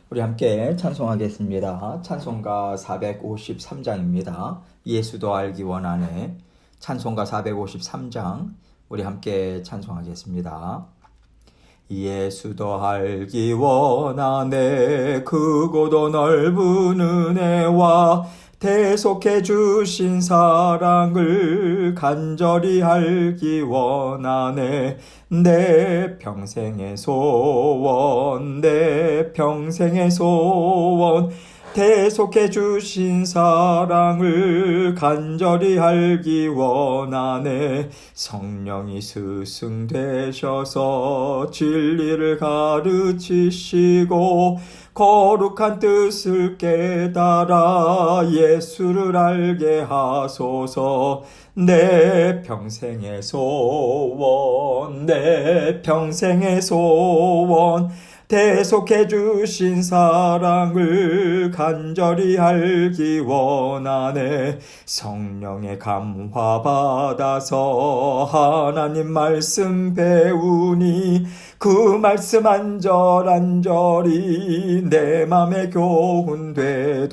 우리 함께 찬송하겠습니다. 찬송가 453장입니다. 예수도 알기 원하네. 찬송가 453장 우리 함께 찬송하겠습니다. 예수도 알기 원하네. 크고도 넓은 은혜와 대속해 주신 사랑을 간절히 알기 원하네. 내 평생의 소원, 내 평생의 소원, 대속해 주신 사랑을 간절히 알기 원하네. 성령이 스승 되셔서 진리를 가르치시고 거룩한 뜻을 깨달아 예수를 알게 하소서. 내 평생의 소원, 내 평생의 소원, 대속해 주신 사랑을 간절히 알기 원하네. 성령의 감화 받아서 하나님 말씀 배우니 그 말씀 안절안절이 내 맘에 교훈되도다.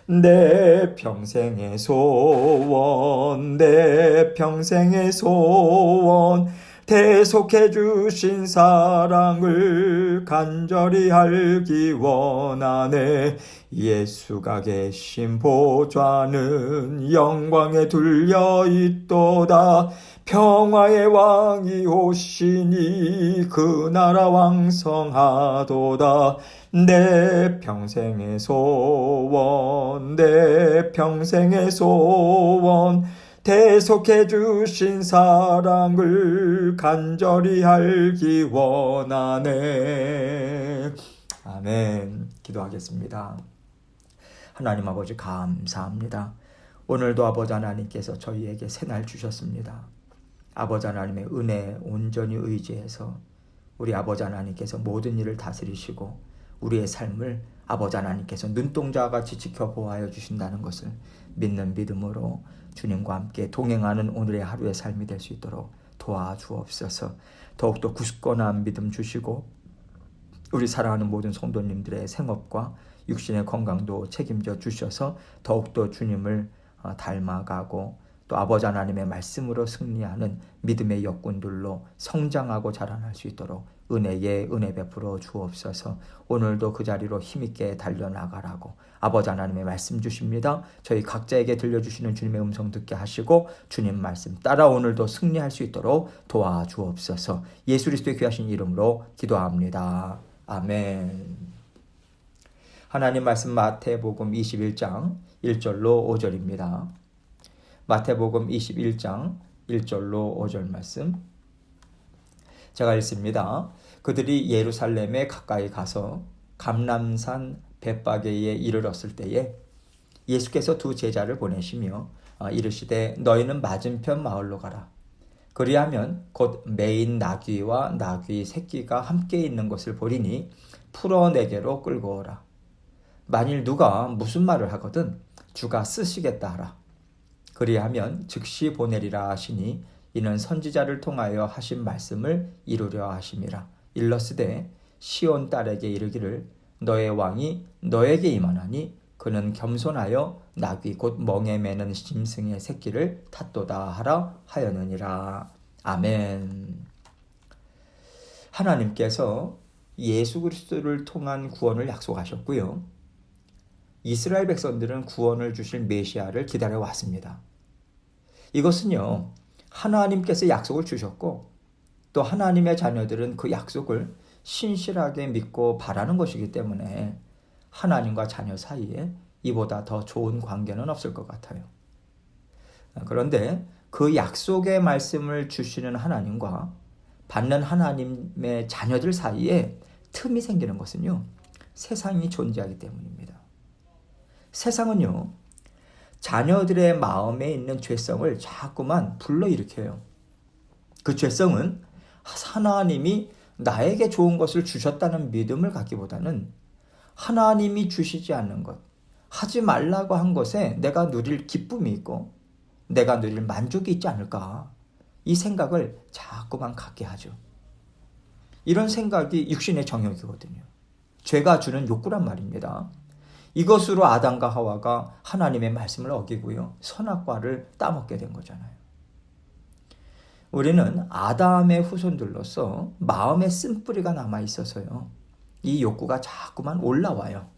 내 평생의 소원, 내 평생의 소원, 대속해 주신 사랑을 간절히 알기 원하네. 예수가 계신 보좌는 영광에 둘려 있도다. 평화의 왕이 오시니 그 나라 왕성하도다. 내 평생의 소원, 내 평생의 소원, 대속해 주신 사랑을 간절히 알기 원하네. 아멘. 기도하겠습니다. 하나님 아버지 감사합니다. 오늘도 아버지 하나님께서 저희에게 새날 주셨습니다. 아버지 하나님의 은혜에 온전히 의지해서 우리 아버지 하나님께서 모든 일을 다스리시고 우리의 삶을 아버지 하나님께서 눈동자같이 지켜보아여 주신다는 것을 믿는 믿음으로 주님과 함께 동행하는 오늘의 하루의 삶이 될 수 있도록 도와주옵소서. 더욱더 굳건한 믿음 주시고 우리 사랑하는 모든 성도님들의 생업과 육신의 건강도 책임져 주셔서 더욱더 주님을 닮아가고 또 아버지 하나님의 말씀으로 승리하는 믿음의 역군들로 성장하고 자라날 수 있도록 은혜에 은혜 베풀어 주옵소서. 오늘도 그 자리로 힘있게 달려나가라고 아버지 하나님의 말씀 주십니다. 저희 각자에게 들려주시는 주님의 음성 듣게 하시고 주님 말씀 따라 오늘도 승리할 수 있도록 도와주옵소서. 예수 그리스도의 귀하신 이름으로 기도합니다. 아멘. 하나님 말씀 마태복음 21장 1절로 5절입니다. 마태복음 21장 1절로 5절 말씀 제가 읽습니다. 그들이 예루살렘에 가까이 가서 감람산 벳바게에 이르렀을 때에 예수께서 두 제자를 보내시며 이르시되 너희는 맞은편 마을로 가라. 그리하면 곧 매인 나귀와 나귀 새끼가 함께 있는 것을 보리니 풀어 내게로 끌고 오라. 만일 누가 무슨 말을 하거든 주가 쓰시겠다 하라. 그리하면 즉시 보내리라 하시니 이는 선지자를 통하여 하신 말씀을 이루려 하심이라. 일러스되 시온 딸에게 이르기를 너의 왕이 너에게 임하나니 그는 겸손하여 나귀 곧 멍에 매는 짐승의 새끼를 탔도다 하라 하였느니라. 아멘. 하나님께서 예수 그리스도를 통한 구원을 약속하셨고요. 이스라엘 백성들은 구원을 주실 메시아를 기다려왔습니다. 이것은요, 하나님께서 약속을 주셨고 또 하나님의 자녀들은 그 약속을 신실하게 믿고 바라는 것이기 때문에 하나님과 자녀 사이에 이보다 더 좋은 관계는 없을 것 같아요. 그런데 그 약속의 말씀을 주시는 하나님과 받는 하나님의 자녀들 사이에 틈이 생기는 것은요, 세상이 존재하기 때문입니다. 세상은요, 자녀들의 마음에 있는 죄성을 자꾸만 불러일으켜요. 그 죄성은 하나님이 나에게 좋은 것을 주셨다는 믿음을 갖기보다는 하나님이 주시지 않는 것, 하지 말라고 한 것에 내가 누릴 기쁨이 있고 내가 누릴 만족이 있지 않을까, 이 생각을 자꾸만 갖게 하죠. 이런 생각이 육신의 정욕이거든요. 죄가 주는 욕구란 말입니다. 이것으로 아담과 하와가 하나님의 말씀을 어기고요. 선악과를 따먹게 된 거잖아요. 우리는 아담의 후손들로서 마음의 쓴뿌리가 남아있어서요. 이 욕구가 자꾸만 올라와요.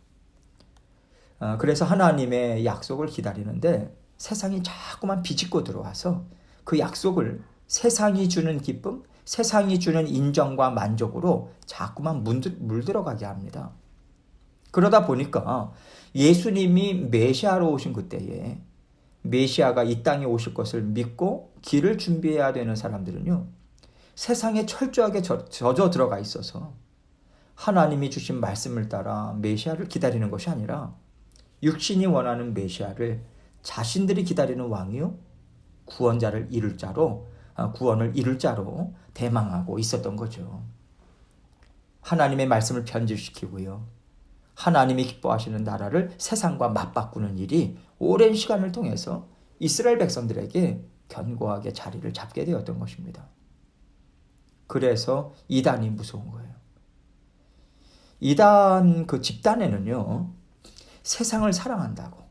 그래서 하나님의 약속을 기다리는데 세상이 자꾸만 비집고 들어와서 그 약속을 세상이 주는 기쁨, 세상이 주는 인정과 만족으로 자꾸만 물들어가게 합니다. 그러다 보니까 예수님이 메시아로 오신 그때에 메시아가 이 땅에 오실 것을 믿고 길을 준비해야 되는 사람들은요, 세상에 철저하게 젖어 들어가 있어서 하나님이 주신 말씀을 따라 메시아를 기다리는 것이 아니라 육신이 원하는 메시아를 자신들이 기다리는 왕이요 구원을 이룰 자로 대망하고 있었던 거죠. 하나님의 말씀을 변질시키고요. 하나님이 기뻐하시는 나라를 세상과 맞바꾸는 일이 오랜 시간을 통해서 이스라엘 백성들에게 견고하게 자리를 잡게 되었던 것입니다. 그래서 이단이 무서운 거예요. 이단 그 집단에는요, 세상을 사랑한다고,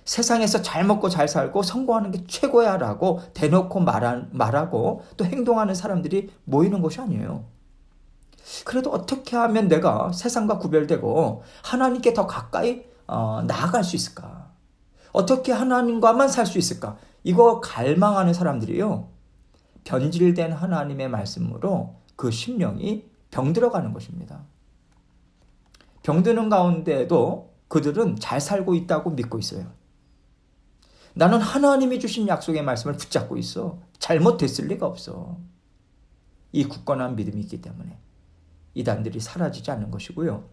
세상에서 잘 먹고 잘 살고 성공하는 게 최고야 라고 대놓고 말하고 또 행동하는 사람들이 모이는 것이 아니에요. 그래도 어떻게 하면 내가 세상과 구별되고 하나님께 더 가까이 나아갈 수 있을까? 어떻게 하나님과만 살 수 있을까? 이거 갈망하는 사람들이요, 변질된 하나님의 말씀으로 그 심령이 병들어가는 것입니다. 병드는 가운데도 그들은 잘 살고 있다고 믿고 있어요. 나는 하나님이 주신 약속의 말씀을 붙잡고 있어. 잘못됐을 리가 없어. 이 굳건한 믿음이 있기 때문에 이단들이 사라지지 않는 것이고요.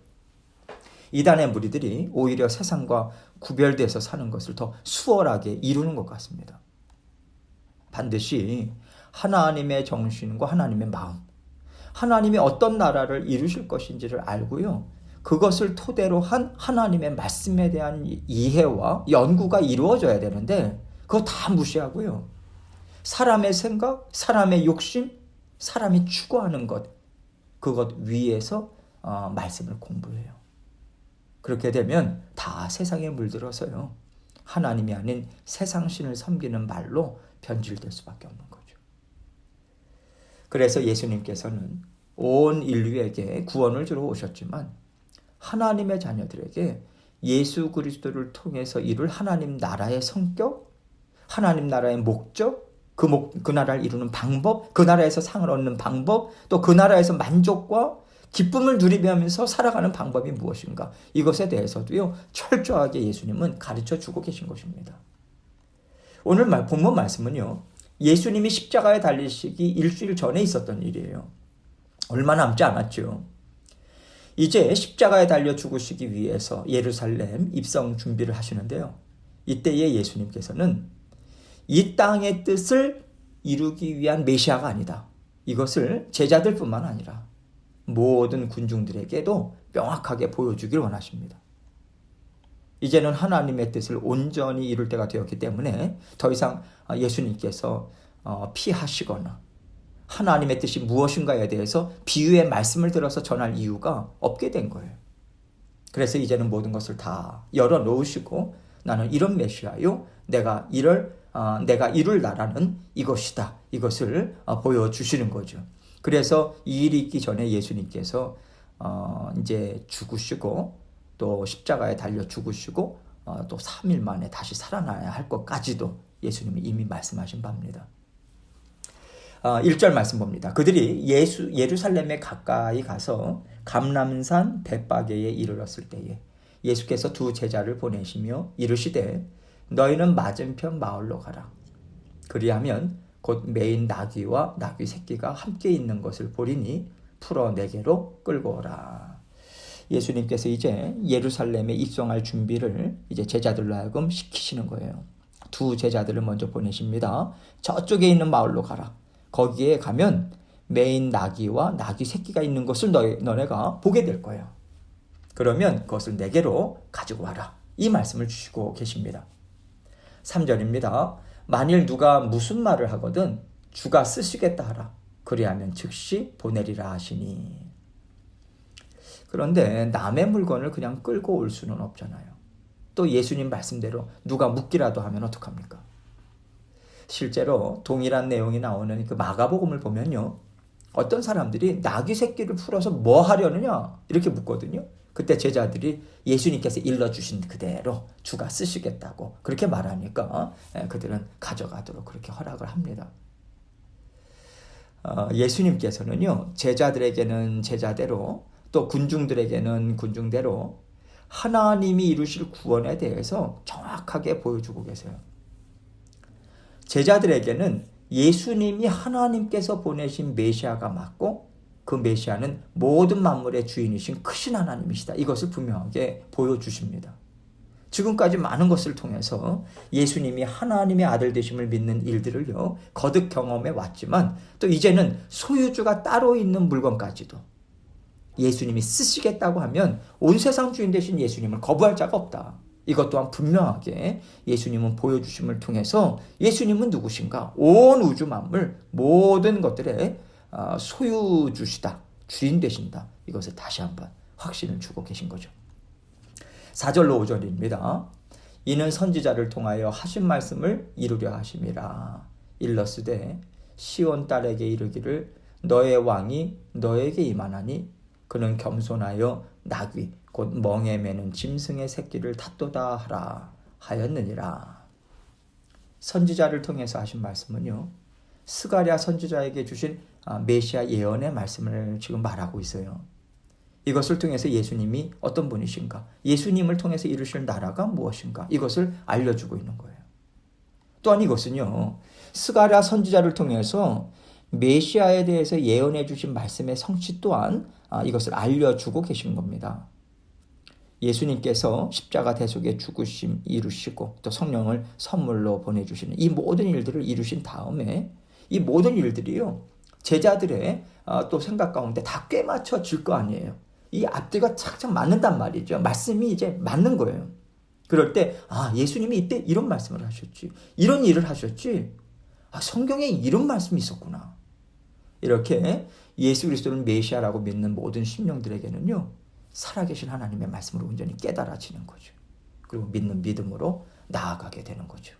이단의 무리들이 오히려 세상과 구별돼서 사는 것을 더 수월하게 이루는 것 같습니다. 반드시 하나님의 정신과 하나님의 마음, 하나님이 어떤 나라를 이루실 것인지를 알고요, 그것을 토대로 한 하나님의 말씀에 대한 이해와 연구가 이루어져야 되는데 그거 다 무시하고요, 사람의 생각, 사람의 욕심, 사람이 추구하는 것, 그것 위에서 말씀을 공부해요. 그렇게 되면 다 세상에 물들어서요, 하나님이 아닌 세상신을 섬기는 말로 변질될 수밖에 없는 거죠. 그래서 예수님께서는 온 인류에게 구원을 주러 오셨지만 하나님의 자녀들에게 예수 그리스도를 통해서 이룰 하나님 나라의 성격, 하나님 나라의 목적, 그 나라를 이루는 방법, 그 나라에서 상을 얻는 방법, 또 그 나라에서 만족과 기쁨을 누리면서 살아가는 방법이 무엇인가, 이것에 대해서도요 철저하게 예수님은 가르쳐 주고 계신 것입니다. 오늘 본문 말씀은요, 예수님이 십자가에 달리시기 일주일 전에 있었던 일이에요. 얼마 남지 않았죠. 이제 십자가에 달려 죽으시기 위해서 예루살렘 입성 준비를 하시는데요, 이때에 예수님께서는 이 땅의 뜻을 이루기 위한 메시아가 아니다, 이것을 제자들뿐만 아니라 모든 군중들에게도 명확하게 보여주길 원하십니다. 이제는 하나님의 뜻을 온전히 이룰 때가 되었기 때문에 더 이상 예수님께서 피하시거나 하나님의 뜻이 무엇인가에 대해서 비유의 말씀을 들어서 전할 이유가 없게 된 거예요. 그래서 이제는 모든 것을 다 열어놓으시고 나는 이런 메시아요, 내가 이룰 나라는 이것이다, 이것을 보여주시는 거죠. 그래서 이 일이 있기 전에 예수님께서 이제 죽으시고 또 십자가에 달려 죽으시고 또 3일 만에 다시 살아나야 할 것까지도 예수님이 이미 말씀하신 바입니다. 1절 말씀 봅니다. 그들이 예루살렘에 가까이 가서 감람산 벳바게에 이르렀을 때에 예수께서 두 제자를 보내시며 이르시되 너희는 맞은편 마을로 가라. 그리하면 곧 매인 나귀와 나귀 새끼가 함께 있는 것을 보리니 풀어 내게로 끌고 오라. 예수님께서 이제 예루살렘에 입성할 준비를 이제 제자들로 하여금 시키시는 거예요. 두 제자들을 먼저 보내십니다. 저쪽에 있는 마을로 가라. 거기에 가면 매인 나귀와 나귀 새끼가 있는 것을 너네가 보게 될 거예요. 그러면 그것을 내게로 가지고 와라. 이 말씀을 주시고 계십니다. 3절입니다. 만일 누가 무슨 말을 하거든 주가 쓰시겠다 하라. 그리하면 즉시 보내리라 하시니. 그런데 남의 물건을 그냥 끌고 올 수는 없잖아요. 또 예수님 말씀대로 누가 묻기라도 하면 어떡합니까? 실제로 동일한 내용이 나오는 그 마가복음을 보면요. 어떤 사람들이 나귀 새끼를 풀어서 뭐 하려느냐 이렇게 묻거든요. 그때 제자들이 예수님께서 일러주신 그대로 주가 쓰시겠다고 그렇게 말하니까 그들은 가져가도록 그렇게 허락을 합니다. 예수님께서는요. 제자들에게는 제자대로 또 군중들에게는 군중대로 하나님이 이루실 구원에 대해서 정확하게 보여주고 계세요. 제자들에게는 예수님이 하나님께서 보내신 메시아가 맞고 그 메시아는 모든 만물의 주인이신 크신 하나님이시다. 이것을 분명하게 보여주십니다. 지금까지 많은 것을 통해서 예수님이 하나님의 아들 되심을 믿는 일들을요 거듭 경험해 왔지만 또 이제는 소유주가 따로 있는 물건까지도 예수님이 쓰시겠다고 하면 온 세상 주인 되신 예수님을 거부할 자가 없다. 이것 또한 분명하게 예수님은 보여주심을 통해서 예수님은 누구신가? 온 우주 만물 모든 것들의 소유주시다. 주인 되신다. 이것을 다시 한번 확신을 주고 계신 거죠. 4절로 5절입니다. 이는 선지자를 통하여 하신 말씀을 이루려 하심이라. 일러스되 시온 딸에게 이르기를 너의 왕이 너에게 임하나니 그는 겸손하여 나귀 곧 멍에 매는 짐승의 새끼를 탔도다 하라 하였느니라. 선지자를 통해서 하신 말씀은요. 스가랴 선지자에게 주신 메시아 예언의 말씀을 지금 말하고 있어요. 이것을 통해서 예수님이 어떤 분이신가? 예수님을 통해서 이루실 나라가 무엇인가? 이것을 알려주고 있는 거예요. 또한 이것은요. 스가랴 선지자를 통해서 메시아에 대해서 예언해 주신 말씀의 성취 또한 이것을 알려주고 계신 겁니다. 예수님께서 십자가 대속의 죽으심 이루시고 또 성령을 선물로 보내주시는 이 모든 일들을 이루신 다음에 이 모든 일들이요. 제자들의 또 생각 가운데 다 꿰맞춰질 거 아니에요. 이 앞뒤가 착착 맞는단 말이죠. 말씀이 이제 맞는 거예요. 그럴 때 예수님이 이때 이런 말씀을 하셨지. 이런 일을 하셨지. 성경에 이런 말씀이 있었구나. 이렇게 예수 그리스도를 메시아라고 믿는 모든 심령들에게는요. 살아계신 하나님의 말씀으로 온전히 깨달아지는 거죠. 그리고 믿는 믿음으로 나아가게 되는 거죠.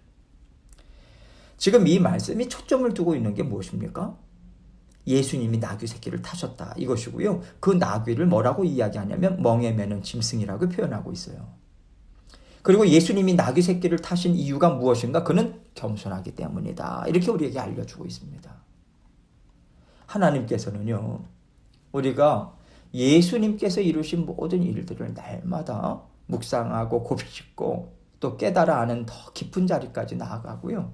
지금 이 말씀이 초점을 두고 있는 게 무엇입니까? 예수님이 나귀 새끼를 타셨다. 이것이고요. 그 나귀를 뭐라고 이야기하냐면 멍에 매는 짐승이라고 표현하고 있어요. 그리고 예수님이 나귀 새끼를 타신 이유가 무엇인가? 그는 겸손하기 때문이다. 이렇게 우리에게 알려주고 있습니다. 하나님께서는요. 우리가 예수님께서 이루신 모든 일들을 날마다 묵상하고 고백짓고 또 깨달아 아는 더 깊은 자리까지 나아가고요.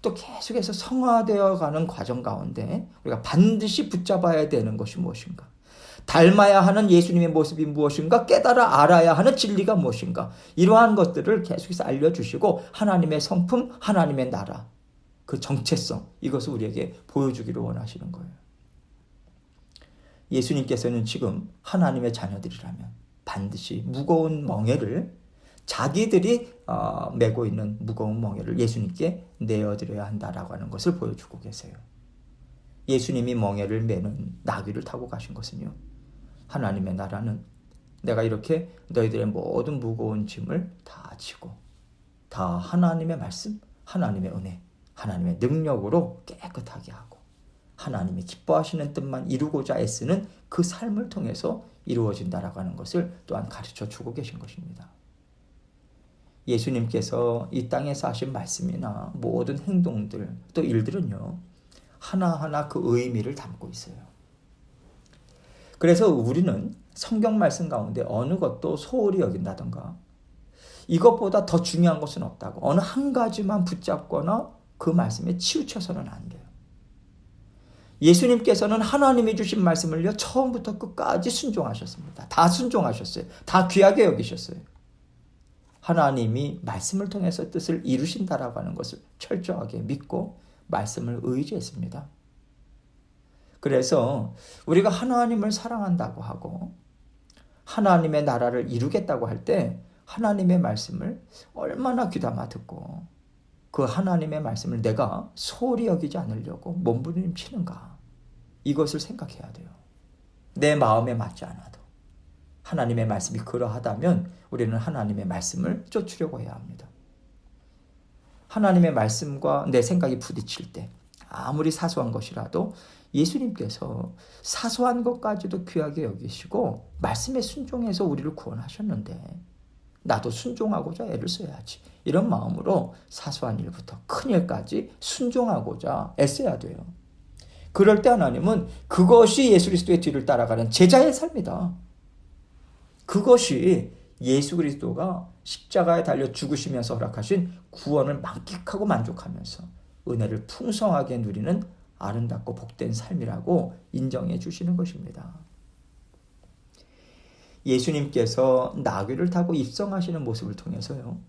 또 계속해서 성화되어 가는 과정 가운데 우리가 반드시 붙잡아야 되는 것이 무엇인가? 닮아야 하는 예수님의 모습이 무엇인가? 깨달아 알아야 하는 진리가 무엇인가? 이러한 것들을 계속해서 알려주시고 하나님의 성품, 하나님의 나라, 그 정체성 이것을 우리에게 보여주기를 원하시는 거예요. 예수님께서는 지금 하나님의 자녀들이라면 반드시 무거운 멍에를 자기들이 메고 있는 무거운 멍에를 예수님께 내어드려야 한다라고 하는 것을 보여주고 계세요. 예수님이 멍에를 메는 나귀를 타고 가신 것은요. 하나님의 나라는 내가 이렇게 너희들의 모든 무거운 짐을 다 지고 다 하나님의 말씀, 하나님의 은혜, 하나님의 능력으로 깨끗하게 하고 하나님이 기뻐하시는 뜻만 이루고자 애쓰는 그 삶을 통해서 이루어진다라고 하는 것을 또한 가르쳐 주고 계신 것입니다. 예수님께서 이 땅에서 하신 말씀이나 모든 행동들 또 일들은요. 하나하나 그 의미를 담고 있어요. 그래서 우리는 성경 말씀 가운데 어느 것도 소홀히 여긴다던가 이것보다 더 중요한 것은 없다고 어느 한 가지만 붙잡거나 그 말씀에 치우쳐서는 안 돼요. 예수님께서는 하나님이 주신 말씀을요. 처음부터 끝까지 순종하셨습니다. 다 순종하셨어요. 다 귀하게 여기셨어요. 하나님이 말씀을 통해서 뜻을 이루신다라고 하는 것을 철저하게 믿고 말씀을 의지했습니다. 그래서 우리가 하나님을 사랑한다고 하고 하나님의 나라를 이루겠다고 할 때 하나님의 말씀을 얼마나 귀담아 듣고 그 하나님의 말씀을 내가 소홀히 여기지 않으려고 몸부림치는가 이것을 생각해야 돼요. 내 마음에 맞지 않아도 하나님의 말씀이 그러하다면 우리는 하나님의 말씀을 쫓으려고 해야 합니다. 하나님의 말씀과 내 생각이 부딪힐 때 아무리 사소한 것이라도 예수님께서 사소한 것까지도 귀하게 여기시고 말씀에 순종해서 우리를 구원하셨는데 나도 순종하고자 애를 써야지. 이런 마음으로 사소한 일부터 큰 일까지 순종하고자 애써야 돼요. 그럴 때 하나님은 그것이 예수 그리스도의 뒤를 따라가는 제자의 삶이다. 그것이 예수 그리스도가 십자가에 달려 죽으시면서 허락하신 구원을 만끽하고 만족하면서 은혜를 풍성하게 누리는 아름답고 복된 삶이라고 인정해 주시는 것입니다. 예수님께서 나귀를 타고 입성하시는 모습을 통해서요,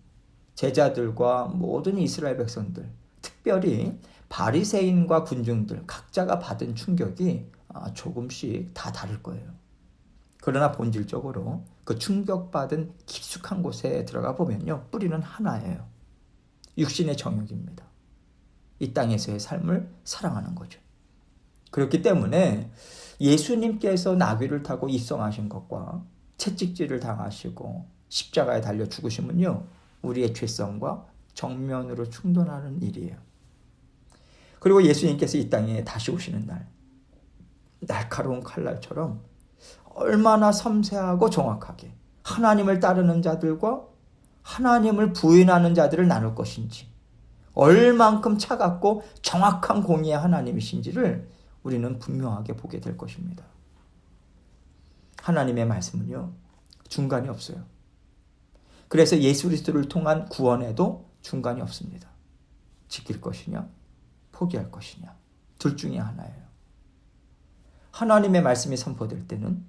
제자들과 모든 이스라엘 백성들, 특별히 바리새인과 군중들 각자가 받은 충격이 조금씩 다 다를 거예요. 그러나 본질적으로 그 충격받은 깊숙한 곳에 들어가 보면요, 뿌리는 하나예요. 육신의 정욕입니다. 이 땅에서의 삶을 사랑하는 거죠. 그렇기 때문에 예수님께서 나귀를 타고 입성하신 것과 채찍질을 당하시고 십자가에 달려 죽으심은요, 우리의 죄성과 정면으로 충돌하는 일이에요. 그리고 예수님께서 이 땅에 다시 오시는 날, 날카로운 칼날처럼 얼마나 섬세하고 정확하게 하나님을 따르는 자들과 하나님을 부인하는 자들을 나눌 것인지, 얼만큼 차갑고 정확한 공의의 하나님이신지를 우리는 분명하게 보게 될 것입니다. 하나님의 말씀은요, 중간이 없어요. 그래서 예수 그리스도를 통한 구원에도 중간이 없습니다. 지킬 것이냐, 포기할 것이냐, 둘 중에 하나예요. 하나님의 말씀이 선포될 때는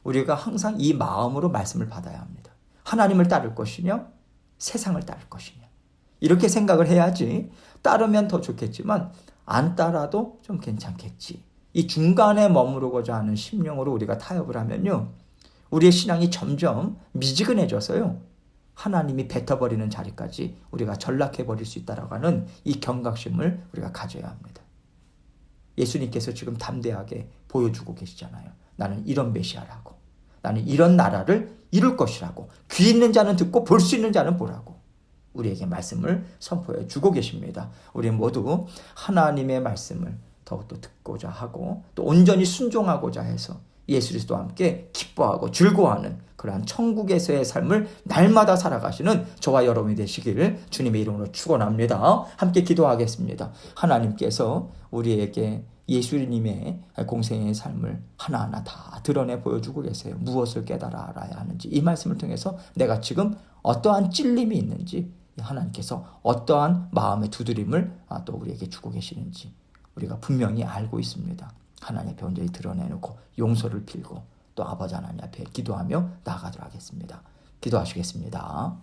우리가 항상 이 마음으로 말씀을 받아야 합니다. 하나님을 따를 것이냐, 세상을 따를 것이냐. 이렇게 생각을 해야지, 따르면 더 좋겠지만 안 따라도 좀 괜찮겠지. 이 중간에 머무르고자 하는 심령으로 우리가 타협을 하면요, 우리의 신앙이 점점 미지근해져서요, 하나님이 뱉어버리는 자리까지 우리가 전락해버릴 수 있다라고 하는 이 경각심을 우리가 가져야 합니다. 예수님께서 지금 담대하게 보여주고 계시잖아요. 나는 이런 메시아라고. 나는 이런 나라를 이룰 것이라고. 귀 있는 자는 듣고 볼 수 있는 자는 보라고. 우리에게 말씀을 선포해 주고 계십니다. 우리 모두 하나님의 말씀을 더욱더 듣고자 하고 또 온전히 순종하고자 해서 예수 그리스도와 함께 기뻐하고 즐거워하는 그러한 천국에서의 삶을 날마다 살아가시는 저와 여러분이 되시기를 주님의 이름으로 축원합니다. 함께 기도하겠습니다. 하나님께서 우리에게 예수님의 공생의 삶을 하나하나 다 드러내 보여주고 계세요. 무엇을 깨달아 알아야 하는지, 이 말씀을 통해서 내가 지금 어떠한 찔림이 있는지, 하나님께서 어떠한 마음의 두드림을 또 우리에게 주고 계시는지 우리가 분명히 알고 있습니다. 하나님 앞에 온전히 드러내놓고 용서를 빌고 또 아버지 하나님 앞에 기도하며 나아가도록 하겠습니다. 기도하시겠습니다.